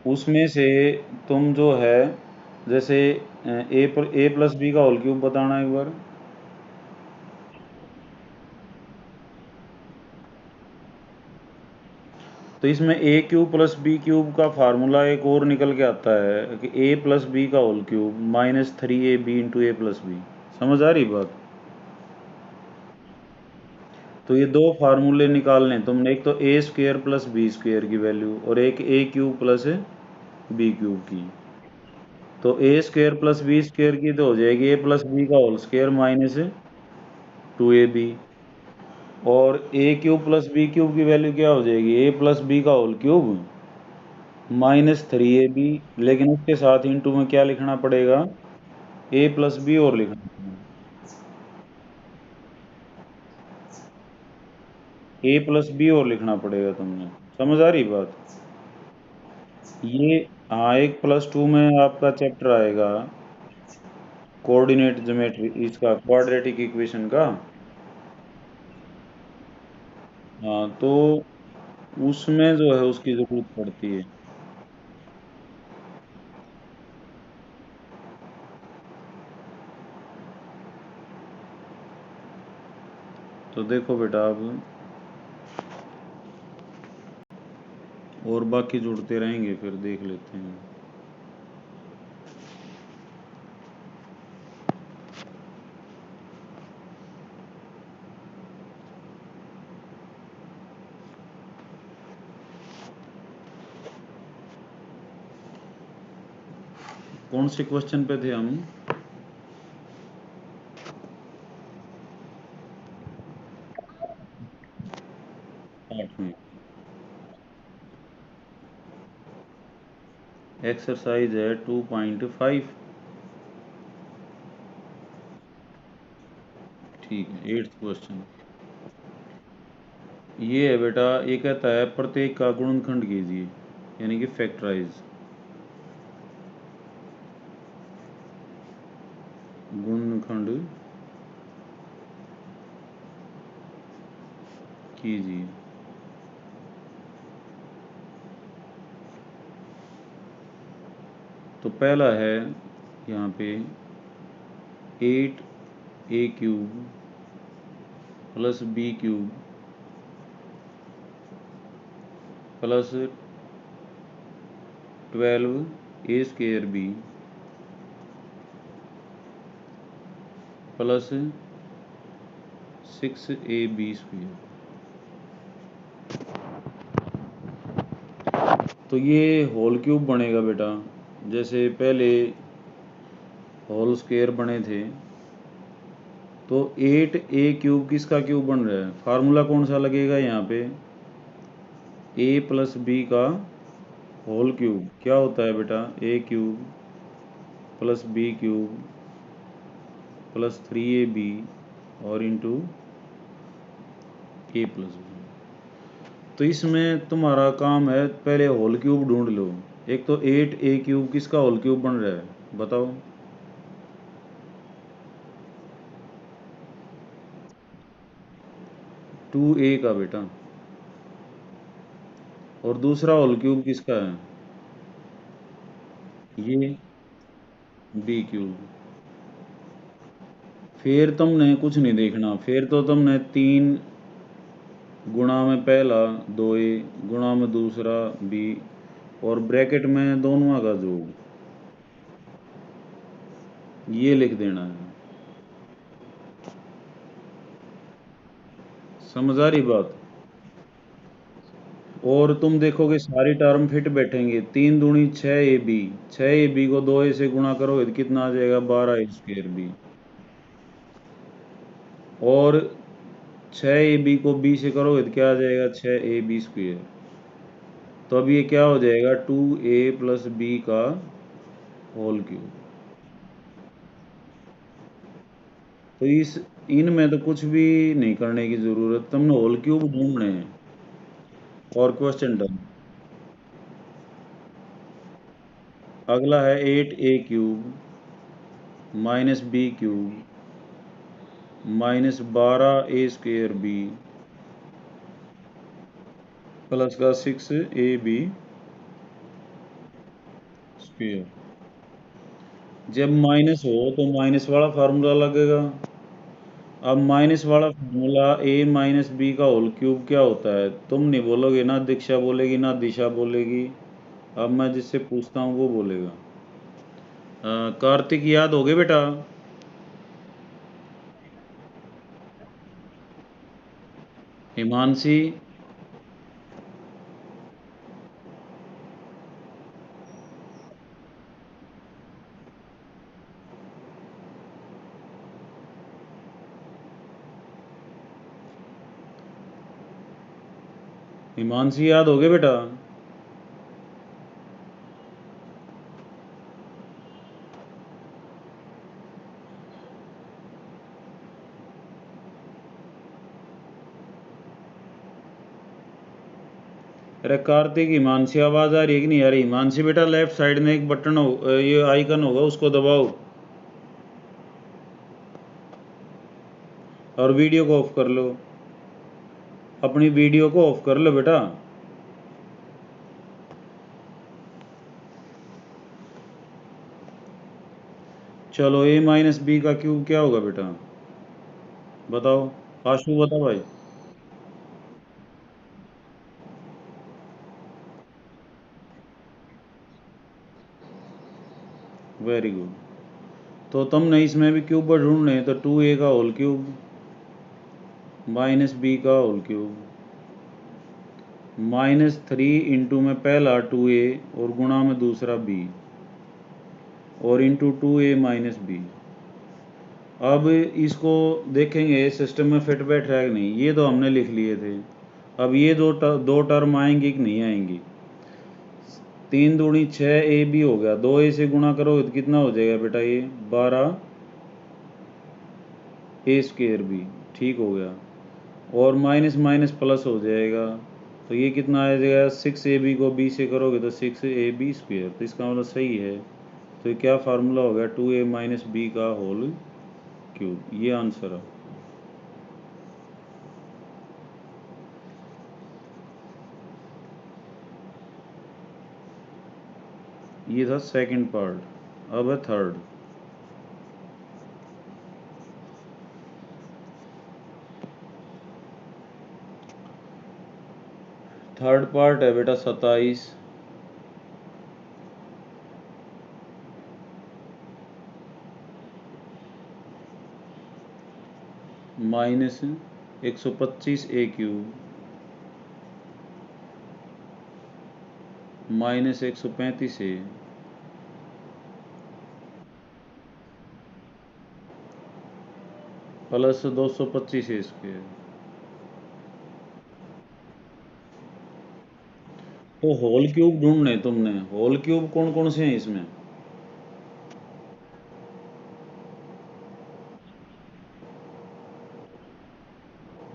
उसमें से तुम जो है, जैसे ए प्लस बी का होल क्यूब बताना एक बार। तो इसमें A cube plus B cube का फार्मूला एक और निकल के आता है कि ए प्लस बी का whole cube minus 3ab into A plus B. समझ आ रही बात? तो ये दो फार्मूले निकालने हैं तुमने, एक तो ए स्क्वेयर प्लस बी स्क्वेयर की वैल्यू और एक ए क्यूब प्लस बी क्यूब की। तो ए स्क्वेयर प्लस बी स्क्वेयर की तो हो जाएगी ए प्लस बी का होल स्क्वेयर माइनस 2ab। और ए क्यूब प्लस बी क्यूब की वैल्यू क्या हो जाएगी, ए प्लस बी का होल क्यूब -3ab। लेकिन उसके साथ इंटू में क्या लिखना पड़ेगा, ए प्लस बी और लिखना पड़ेगा। ए प्लस बी और लिखना पड़ेगा तुमने। समझ आ रही बात? ये, हाँ, एक +2 में आपका चैप्टर आएगा कोऑर्डिनेट ज्योमेट्री, इसका क्वाड्रेटिक इक्वेशन का। हाँ, तो उसमें जो है उसकी जरूरत पड़ती है। तो देखो बेटा, अब और बाकी जुड़ते रहेंगे, फिर देख लेते हैं। कौन से क्वेश्चन पे थे हम? 8 में। एक्सरसाइज है 2.5। ठीक है, 8th क्वेश्चन ये है बेटा। ये कहता है प्रत्येक का गुणनखंड कीजिए, यानी कि फैक्टराइज। गुणनखंड कीजिए। तो पहला है यहाँ पे 8a³ plus b³ plus 12a² b plus 6ab²। तो ये होल क्यूब बनेगा बेटा। जैसे पहले होल स्क्वायर बने थे, तो 8a³ किसका क्यूब बन रहा है, फार्मूला कौन सा लगेगा यहाँ पे, a प्लस बी का होल क्यूब क्या होता है बेटा, a³ plus b³ plus 3ab और इंटू a प्लस बी। तो इसमें तुम्हारा काम है, पहले होल क्यूब ढूंढ लो। एक तो 8a³ किसका होल क्यूब बन रहा है बताओ। 2a का बेटा। और दूसरा होल क्यूब किसका है, ये b³। फिर तुमने कुछ नहीं देखना, फिर तो तुमने 3 गुणा में पहला 2a गुणा में दूसरा b और ब्रैकेट में दोनों का जोड़, ये लिख देना है। समझ आ रही बात? और तुम देखोगे सारी टर्म फिट बैठेंगे। 3 दूनी 6ab, 6ab को 2a से गुणा करोगे तो कितना आ जाएगा, 12a² b। और 6ab को b से करोगे तो क्या आ जाएगा, 6ab²। तो अब ये क्या हो जाएगा, 2a प्लस b का होल क्यूब। तो इस इनमें तो कुछ भी नहीं करने की जरूरत, तुमने होल क्यूब ढूंढने हैं और क्वेश्चन डन। अगला है 8a³ minus b³ minus 12a² b plus का 6ab स्क्वायर। जब माइनस हो तो माइनस वाला फार्मूला लगेगा। अब माइनस वाला फार्मूला ए माइनस बी का होल क्यूब क्या होता है? तुम नहीं बोलोगे, ना दीक्षा बोलेगी, ना दिशा बोलेगी। अब मैं जिससे पूछता हूँ वो बोलेगा। कार्तिक याद हो गए बेटा? हिमांशी। हिमांशी याद हो गए बेटा? अरे कार्तिक, हिमांशी आवाज आ रही है कि नहीं आ रही? हिमांशी बेटा, लेफ्ट साइड में एक बटन हो, ये आइकन होगा, उसको दबाओ और वीडियो को ऑफ कर लो। अपनी वीडियो को ऑफ कर लो बेटा। चलो, ए माइनस बी का क्यूब क्या होगा बेटा? बताओ। आशु बता भाई। Very good. तो तुमने इसमें भी क्यूब ढूंढने हैं, तो 2a का होल क्यूब माइनस बी का होल क्यूब -3 इंटू में पहला 2a और गुणा में दूसरा b और इंटू 2a माइनस बी। अब इसको देखेंगे सिस्टम में फिट बैठ रहा है कि नहीं। ये तो हमने लिख लिए थे। अब ये दो टर्म आएंगी कि नहीं आएंगी? 3 दूनी 6ab हो गया, 2a से गुणा करोगे तो कितना हो जाएगा बेटा? ये 12a² भी ठीक हो गया। और माइनस माइनस प्लस हो जाएगा, तो ये कितना आ जाएगा? 6ab को b से करोगे तो 6ab²। तो इसका मतलब सही है। तो ये क्या फार्मूला हो गया? 2a माइनस बी का होल क्यूब। ये आंसर है। ये था सेकंड पार्ट। अब है थर्ड। थर्ड पार्ट है बेटा 27 -125a³ -135a प्लस 225a²। तो होल क्यूब ढूंढने तुमने। होल क्यूब कौन कौन से हैं इसमें?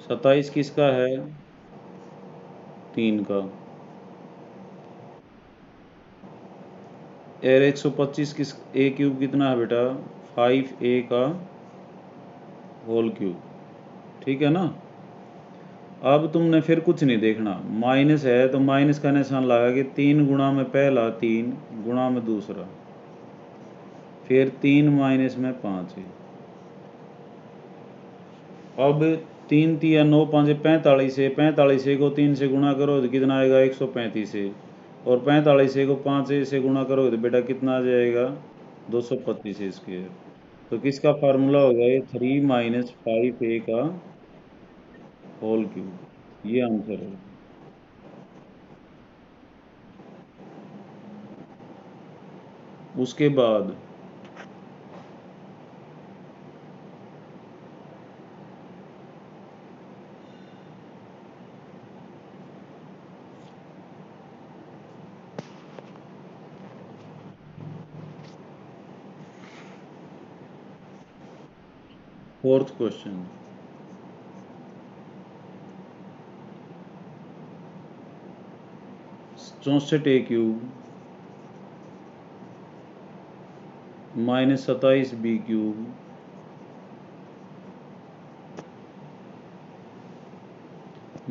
27 किसका है? 3 का। और 125 किस a³ कितना है बेटा? 5a का होल क्यूब। ठीक है ना? अब तुमने फिर कुछ नहीं देखना। माइनस है तो माइनस का निशान लगा के 3 गुणा में पहला 3 गुणा में दूसरा, फिर 3 माइनस में 5 है। अब 3 3 9 5 45 है। 45 को 3 से गुणा करो तो कितना आएगा? 135 है। और 45 को 5 से गुणा करो तो बेटा कितना आ जाएगा? 225 स्क्वायर। तो किसका फार्मूला होगा ये? 3 - 5a का होल क्यूब। ये आंसर है। उसके बाद fourth question. 64a³ -27b³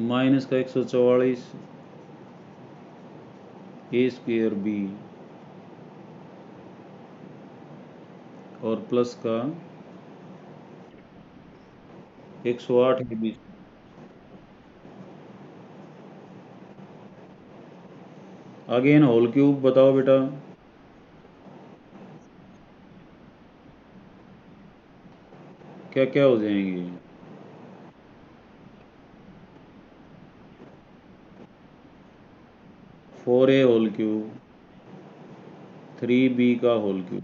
minus का 144 a² b और प्लस का 108 के बीच। अगेन होल क्यूब बताओ बेटा। क्या क्या हो जाएंगे? 4a होल क्यूब, 3b का होल क्यूब।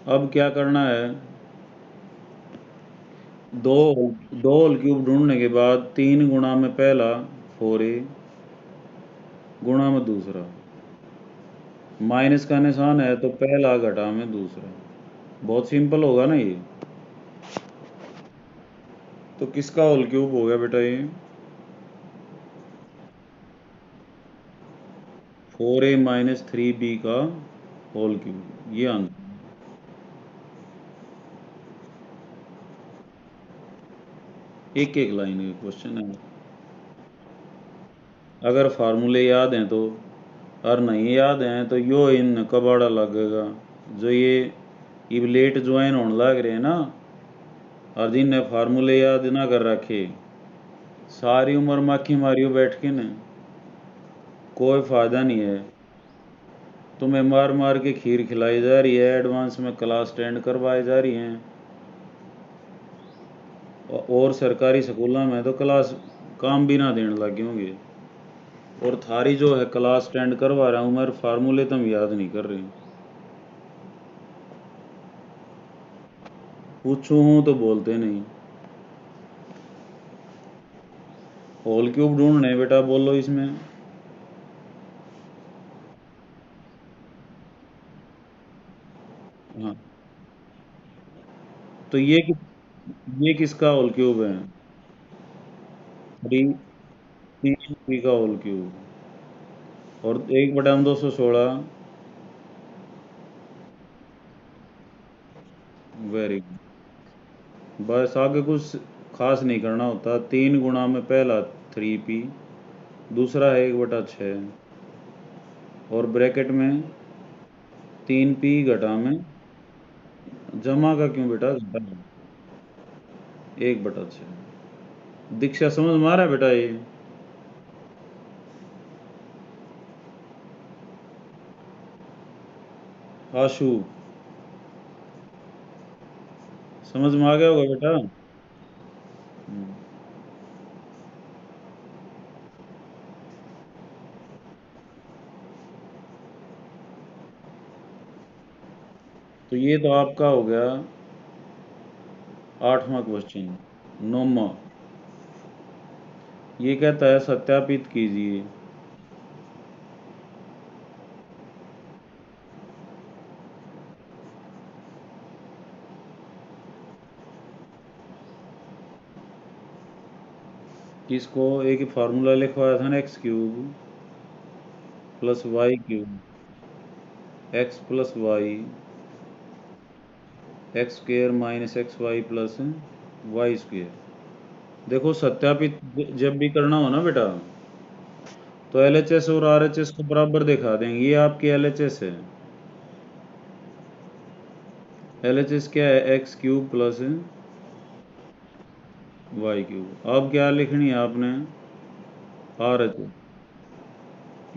अब क्या करना है? दो दो होल क्यूब ढूंढने के बाद 3 गुणा में पहला 4a गुणा में दूसरा, माइनस का निशान है तो पहला घटा में दूसरा। बहुत सिंपल होगा ना ये। तो किसका होल क्यूब हो गया बेटा ये? 4a माइनस 3b का होल क्यूब, ये आंसर। एक एक लाइन का क्वेश्चन है। अगर फार्मूले याद हैं तो, और नहीं याद हैं तो यो इन कबाड़ा लगेगा। जो ये इबलेट ज्वाइन होने लग रहे हैं ना, और जिनने फार्मूले याद ना कर रखे, सारी उम्र माखी मारियो बैठ के न, कोई फायदा नहीं है। तुम्हें मार मार के खीर खिलाई जा रही है, एडवांस में क्लास अटेंड करवाई जा रही हैं, और सरकारी स्कूलों में तो क्लास काम भी ना देने लगे होंगे। और थारी जो है क्लास अटेंड करवा रहा हूँ मैं, फार्मूले तुम याद नहीं कर रहे। पूछू हूँ तो बोलते नहीं। होल क्यूब ढूंढने बेटा, बोलो इसमें। हाँ, तो ये किसका होल क्यूब है? 3 का होल क्यूब। और 1/216। Very good. बस आगे कुछ खास नहीं करना होता। 3 गुणा में पहला 3p, दूसरा है 1/6, और ब्रैकेट में 3p घटा में, जमा का क्यों बेटा, घटा में 1/6। दीक्षा समझ में आ रहा है बेटा ये? आशु, समझ में आ गया होगा बेटा? हम्म। तो ये तो आपका हो गया 8वां क्वेश्चन। 9वां, ये कहता है सत्यापित कीजिए। किसको? एक फार्मूला लिखवाया था ना, x³ plus y³ x plus y x² minus XY plus y²। देखो सत्यापित जब भी करना हो ना बेटा, तो LHS और RHS को बराबर दिखा देंगे। ये आपकी LHS है। LHS क्या है? x³ plus y³। अब क्या लिखनी है आपने? RHS।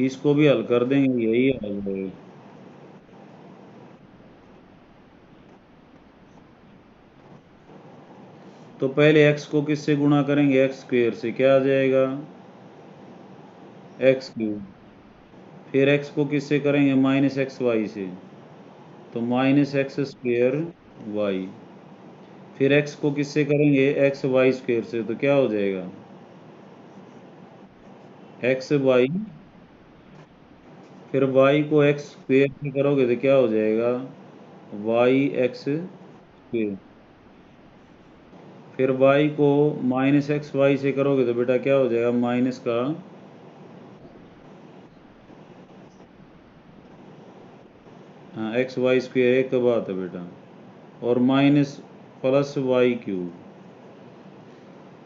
इसको भी हल कर देंगे, यही हल है। तो पहले x को किससे गुणा करेंगे? x² से। क्या आ जाएगा? x³। फिर x को किससे करेंगे? माइनस XY से, तो माइनस x²y। फिर x को किससे करेंगे? XY² से, तो क्या हो जाएगा? XY। फिर y को x² से करोगे तो क्या हो जाएगा? y(x²)। फिर y को माइनस XY से करोगे तो बेटा क्या हो जाएगा? माइनस का, हाँ XY², एक बात है बेटा, और माइनस प्लस y³।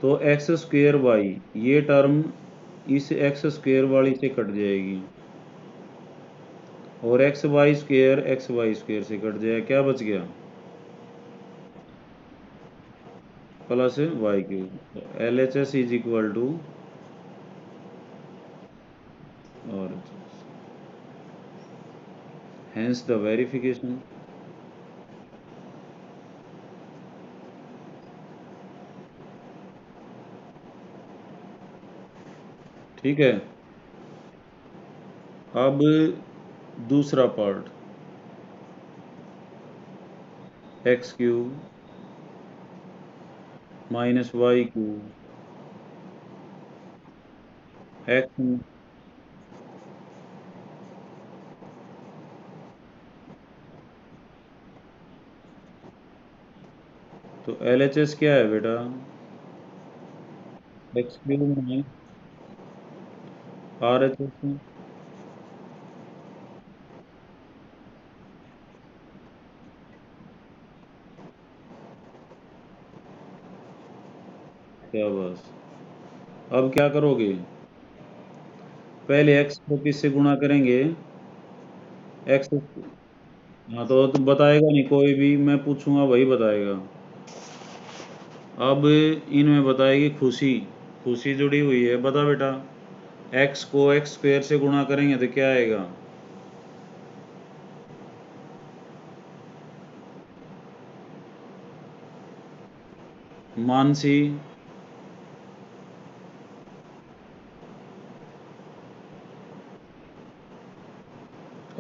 तो x²y, ये टर्म इस x² वाली से कट जाएगी, और XY² XY² से कट जाएगा। क्या बच गया? Plus y cube. L H S is equal to और हेंस द वेरिफिकेशन। ठीक है। अब दूसरा part, x cube minus y cube x. तो एल एच एस क्या है बेटा? एक्स क्यूब में आर एच एस। क्या बस, अब क्या करोगे? पहले एक्स को किससे गुणा करेंगे? एक्स। हाँ तो तुम बताएगा नहीं कोई भी, मैं पूछूंगा वही बताएगा। अब इनमें बताएगी खुशी। खुशी जुड़ी हुई है, बता बेटा। एक्स को एक्स स्क्वेयर से गुणा करेंगे तो क्या आएगा? मानसी।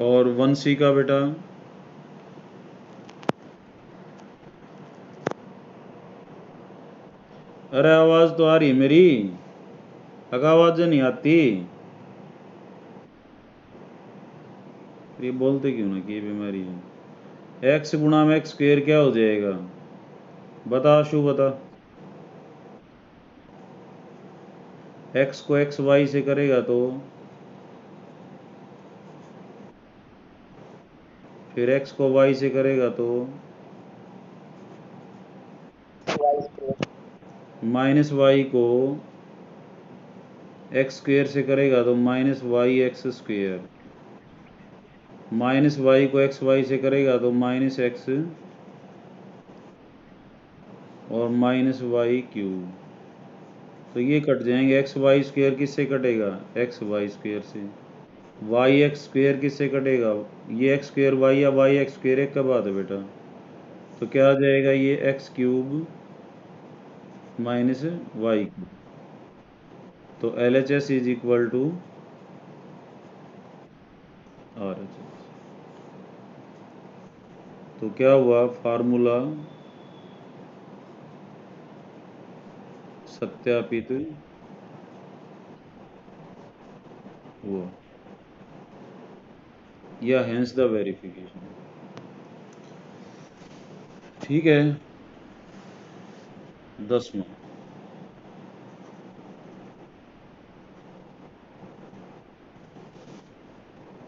और वंशी का बेटा? अरे आवाज तो आ रही है मेरी, अगर आवाज नहीं आती? ये बोलते क्यों ना कि ये बीमारी है। एक्स गुणा में एक्स स्क्वेयर क्या हो जाएगा? बता शू, बता। एक्स को एक्स वाई से करेगा तो फिर एक्स को वाई से करेगा तो माइनस वाई को एक्स स्क्वेयर से करेगा तो minus y x square. Minus y को एक्स वाई से करेगा तो माइनस एक्स और माइनस वाई क्यूब। तो ये कट जाएंगे। एक्स वाई स्क्वेयर किससे कटेगा? एक्स वाई स्क्वेयर से। वाई एक्स स्क्वेयर किससे कटेगा? ये एक्स स्क्वेयर वाई या वाई एक्स स्क्वेयर एक का बात है बेटा। तो क्या आ जाएगा? ये x cube minus y cube. तो L H S is equal to R H S. तो क्या हुआ फार्मूला सत्यापित हुआ, या हेंस द वेरिफिकेशन। ठीक है। 10वां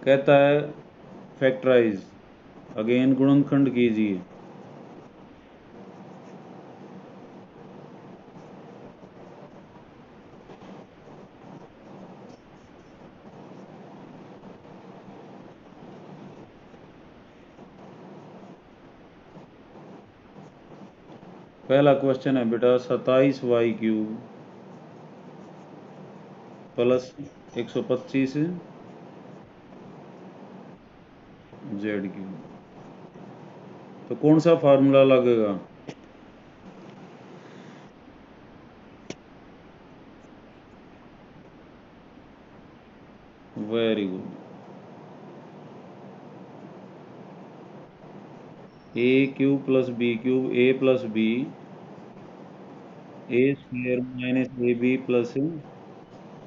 कहता है फैक्टराइज, अगेन गुणनखंड कीजिए। पहला क्वेश्चन है बेटा 27y³ प्लस 125 z³। तो कौन सा फार्मूला लगेगा? Very good. a³ plus b³ a plus b a square minus a b plus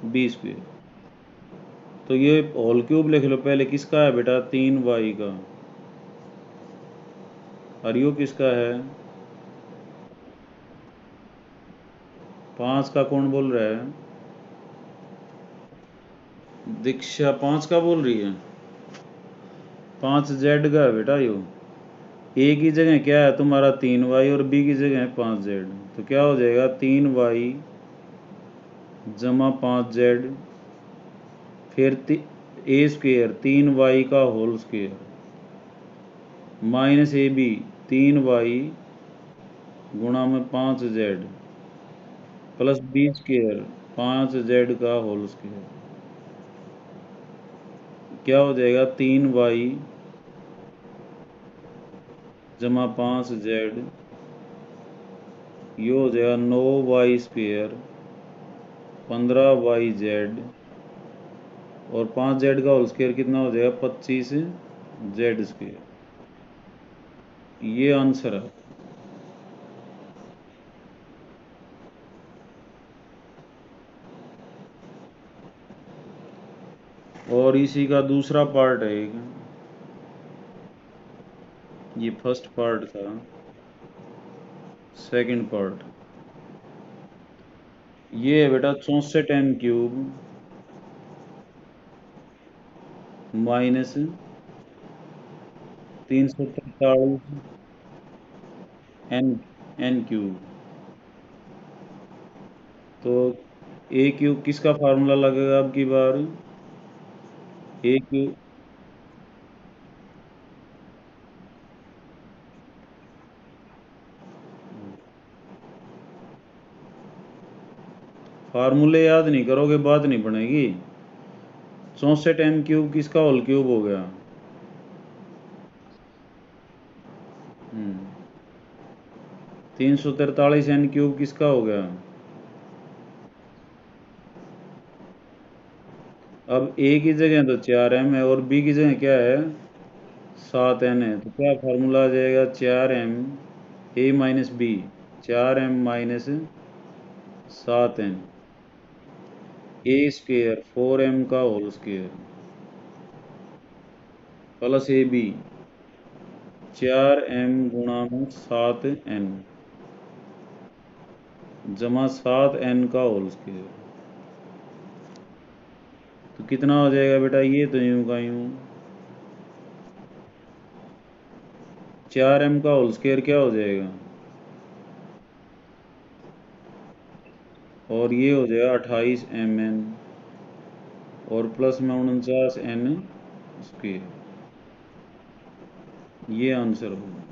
b square. तो ये होल क्यूब लिख लो पहले। किसका है बेटा? 3y का। और यो किसका है? 5 का। कौन बोल रहा है? दीक्षा 5 का बोल रही है। 5z का है बेटा यो। ए की जगह क्या है तुम्हारा? 3y और बी की जगह है 5z। तो क्या हो जाएगा? 3y जमा 5z फिर ए स्क्वेयर 3y का whole square minus a b 3y गुणा में 5z plus B square 5z का होल स्क्वायर क्या हो जाएगा 3y जमा 5z, ये हो जाएगा 9y स्क्वायर 15yz और 5z का होल स्क्वायर कितना हो जाएगा 25z स्क्वायर। ये आंसर है। और इसी का दूसरा पार्ट है एक, ये फर्स्ट पार्ट था, सेकंड पार्ट ये है बेटा 64m³ माइनस 343n³ तो a³ किसका फार्मूला लगेगा अब की बार? a³ फार्मूले याद नहीं करोगे बात नहीं बनेगी। 64m³ किसका होल क्यूब हो गया? 343n³ किसका हो गया? अब a की जगह तो 4m है और b की जगह क्या है 7n है, तो क्या फार्मूला आ जाएगा 4m a minus b 4m minus 7n a square 4m का whole square plus a b 4m गुणा में 7n जमा 7n का होल स्क्वेयर तो कितना हो जाएगा बेटा? ये तो यूं का यूं 4m का होल स्क्वायर क्या हो जाएगा और ये हो जाएगा 28mn और प्लस में 49n स्क्वायर। ये आंसर होगा।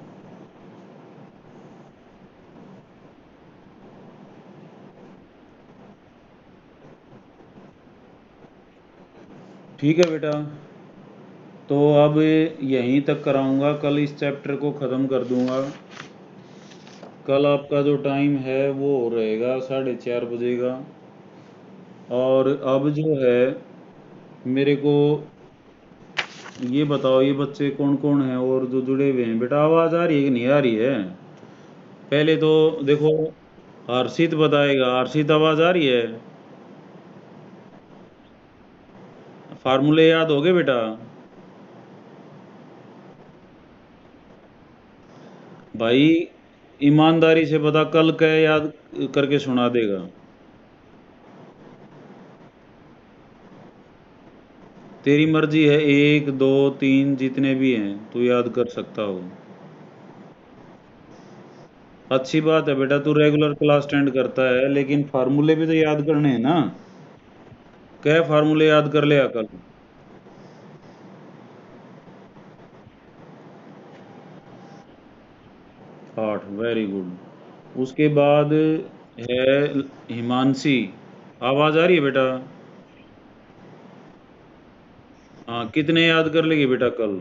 ठीक है बेटा, तो अब यहीं तक कराऊंगा, कल इस चैप्टर को ख़त्म कर दूंगा। कल आपका जो टाइम है वो रहेगा 4:30 बजे का। और अब जो है मेरे को ये बताओ ये बच्चे कौन कौन हैं और जो जुड़े हुए हैं? बेटा आवाज़ आ रही है कि नहीं आ रही है? पहले तो देखो हर्षित बताएगा। हर्षित आवाज़ आ रही है? फार्मूले याद हो गए बेटा? भाई ईमानदारी से बता कल क्या याद करके सुना देगा? तेरी मर्जी है, 1 2 3 जितने भी हैं तू याद कर सकता हो। अच्छी बात है बेटा, तू रेगुलर क्लास अटेंड करता है, लेकिन फार्मूले भी तो याद करने हैं ना। क्या फार्मूले याद कर लिया कल? 8, वेरी गुड। उसके बाद है हिमांशी। आवाज आ रही है बेटा? हाँ, कितने याद कर लेगी बेटा कल?